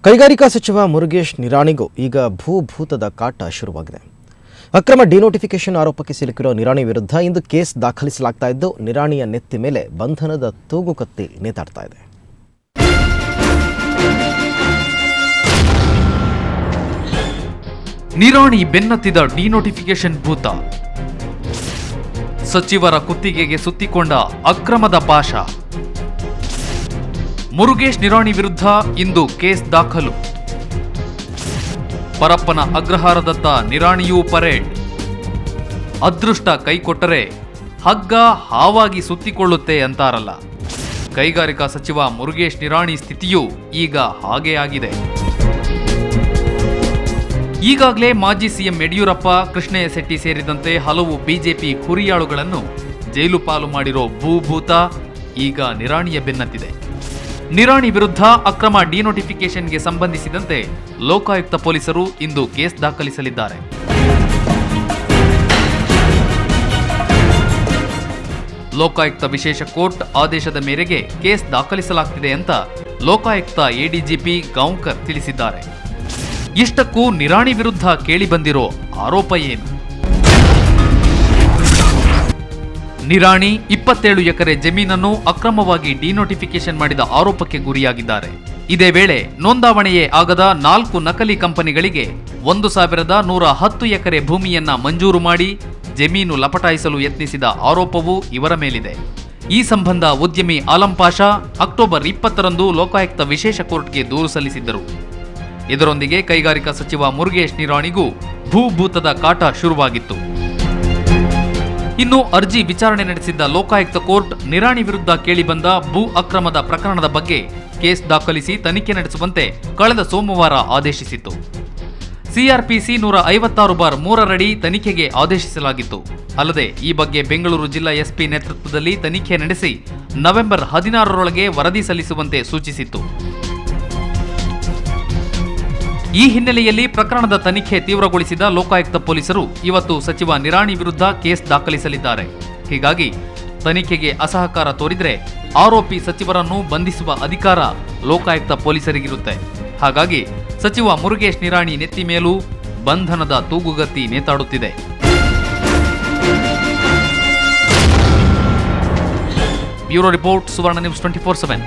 ಕೈಗಾರಿಕಾ ಸಚಿವ ಮುರುಗೇಶ್ ನಿರಾಣಿಗೂ ಈಗ ಭೂಭೂತದ ಕಾಟ ಶುರುವಾಗಿದೆ. ಅಕ್ರಮ ಡಿನೋಟಿಫಿಕೇಶನ್ ಆರೋಪಕ್ಕೆ ಸಿಲುಕಿರುವ ನಿರಾಣಿ ವಿರುದ್ಧ ಇಂದು ಕೇಸ್ ದಾಖಲಿಸಲಾಗ್ತಾ ಇದ್ದು, ನಿರಾಣಿಯ ನೆತ್ತಿ ಮೇಲೆ ಬಂಧನದ ತೂಗುಕತ್ತಿ ನೇತಾಡ್ತಾ ಇದೆ. ನಿರಾಣಿ ಬೆನ್ನತ್ತಿದ ಡಿನೋಟಿಫಿಕೇಶನ್ ಭೂತ, ಸಚಿವರ ಕುತ್ತಿಗೆಗೆ ಸುತ್ತಿಕೊಂಡ ಅಕ್ರಮದ ಪಾಶ. ಮುರುಗೇಶ್ ನಿರಾಣಿ ವಿರುದ್ಧ ಇಂದು ಕೇಸ್ ದಾಖಲು. ಪರಪ್ಪನ ಅಗ್ರಹಾರದತ್ತ ನಿರಾಣಿಯೂ ಪರೇಡ್. ಅದೃಷ್ಟ ಕೈಕೊಟ್ಟರೆ ಹಗ್ಗ ಹಾವಾಗಿ ಸುತ್ತಿಕೊಳ್ಳುತ್ತೆ ಅಂತಾರಲ್ಲ, ಕೈಗಾರಿಕಾ ಸಚಿವ ಮುರುಗೇಶ್ ನಿರಾಣಿ ಸ್ಥಿತಿಯೂ ಈಗ ಹಾಗೇ ಆಗಿದೆ. ಈಗಾಗಲೇ ಮಾಜಿ ಸಿಎಂ ಯಡಿಯೂರಪ್ಪ, ಕೃಷ್ಣಯ್ಯ ಶೆಟ್ಟಿ ಸೇರಿದಂತೆ ಹಲವು ಬಿಜೆಪಿ ಹುರಿಯಾಳುಗಳನ್ನು ಜೈಲು ಪಾಲು ಮಾಡಿರೋ ಭೂಭೂತ ಈಗ ನಿರಾಣಿಯ ಬೆನ್ನತ್ತಿದೆ. ನಿರಾಣಿ ವಿರುದ್ಧ ಅಕ್ರಮ ಡಿನೋಟಿಫಿಕೇಶನ್ಗೆ ಸಂಬಂಧಿಸಿದಂತೆ ಲೋಕಾಯುಕ್ತ ಪೊಲೀಸರು ಇಂದು ಕೇಸ್ ದಾಖಲಿಸಲಿದ್ದಾರೆ. ಲೋಕಾಯುಕ್ತ ವಿಶೇಷ ಕೋರ್ಟ್ ಆದೇಶದ ಮೇರೆಗೆ ಕೇಸ್ ದಾಖಲಿಸಲಾಗ್ತಿದೆ ಅಂತ ಲೋಕಾಯುಕ್ತ ಎಡಿಜಿಪಿ ಗಾಂವ್ಕರ್ ತಿಳಿಸಿದ್ದಾರೆ. ಇಷ್ಟಕ್ಕೂ ನಿರಾಣಿ ವಿರುದ್ಧ ಕೇಳಿಬಂದಿರೋ ಆರೋಪ ಏನು? ನಿರಾಣಿ 27 ಎಕರೆ ಜಮೀನನ್ನು ಅಕ್ರಮವಾಗಿ ಡಿನೋಟಿಫಿಕೇಶನ್ ಮಾಡಿದ ಆರೋಪಕ್ಕೆ ಗುರಿಯಾಗಿದ್ದಾರೆ. ಇದೇ ವೇಳೆ ನೋಂದಾವಣೆಯೇ ಆಗದ 4 ನಕಲಿ ಕಂಪನಿಗಳಿಗೆ 1110 ಎಕರೆ ಭೂಮಿಯನ್ನ ಮಂಜೂರು ಮಾಡಿ ಜಮೀನು ಲಪಟಾಯಿಸಲು ಯತ್ನಿಸಿದ ಆರೋಪವೂ ಇವರ ಮೇಲಿದೆ. ಈ ಸಂಬಂಧ ಉದ್ಯಮಿ ಆಲಂ ಪಾಷಾ ಅಕ್ಟೋಬರ್ 20ರಂದು ಲೋಕಾಯುಕ್ತ ವಿಶೇಷ ಕೋರ್ಟ್ಗೆ ದೂರು ಸಲ್ಲಿಸಿದ್ದರು. ಇದರೊಂದಿಗೆ ಕೈಗಾರಿಕಾ ಸಚಿವ ಮುರುಗೇಶ್ ನಿರಾಣಿಗೂ ಭೂಭೂತದ ಕಾಟ ಶುರುವಾಗಿತ್ತು. ಇನ್ನು ಅರ್ಜಿ ವಿಚಾರಣೆ ನಡೆಸಿದ್ದ ಲೋಕಾಯುಕ್ತ ಕೋರ್ಟ್ ನಿರಾಣಿ ವಿರುದ್ಧ ಕೇಳಿಬಂದ ಭೂ ಅಕ್ರಮದ ಪ್ರಕರಣದ ಬಗ್ಗೆ ಕೇಸ್ ದಾಖಲಿಸಿ ತನಿಖೆ ನಡೆಸುವಂತೆ ಕಳೆದ ಸೋಮವಾರ ಆದೇಶಿಸಿತ್ತು. ಸಿಆರ್ಪಿಸಿ 156/3 ತನಿಖೆಗೆ ಆದೇಶಿಸಲಾಗಿತ್ತು. ಅಲ್ಲದೆ ಈ ಬಗ್ಗೆ ಬೆಂಗಳೂರು ಜಿಲ್ಲಾ ಎಸ್ಪಿ ನೇತೃತ್ವದಲ್ಲಿ ತನಿಖೆ ನಡೆಸಿ ನವೆಂಬರ್ 16ರೊಳಗೆ ವರದಿ ಸಲ್ಲಿಸುವಂತೆ ಸೂಚಿಸಿತ್ತು. ಈ ಹಿನ್ನೆಲೆಯಲ್ಲಿ ಪ್ರಕರಣದ ತನಿಖೆ ತೀವ್ರಗೊಳಿಸಿದ ಲೋಕಾಯುಕ್ತ ಪೊಲೀಸರು ಇವತ್ತು ಸಚಿವ ನಿರಾಣಿ ವಿರುದ್ಧ ಕೇಸ್ ದಾಖಲಿಸಲಿದ್ದಾರೆ. ಹೀಗಾಗಿ ತನಿಖೆಗೆ ಅಸಹಕಾರ ತೋರಿದರೆ ಆರೋಪಿ ಸಚಿವರನ್ನು ಬಂಧಿಸುವ ಅಧಿಕಾರ ಲೋಕಾಯುಕ್ತ ಪೊಲೀಸರಿಗಿರುತ್ತೆ. ಹಾಗಾಗಿ ಸಚಿವ ಮುರುಗೇಶ್ ನಿರಾಣಿ ನೆತ್ತಿ ಮೇಲೂ ಬಂಧನದ ತೂಗುಗತ್ತಿ ನೇತಾಡುತ್ತಿದೆ. ಬ್ಯೂರೋ ರಿಪೋರ್ಟ್, ಸುವರ್ಣ ನ್ಯೂಸ್ 24/7.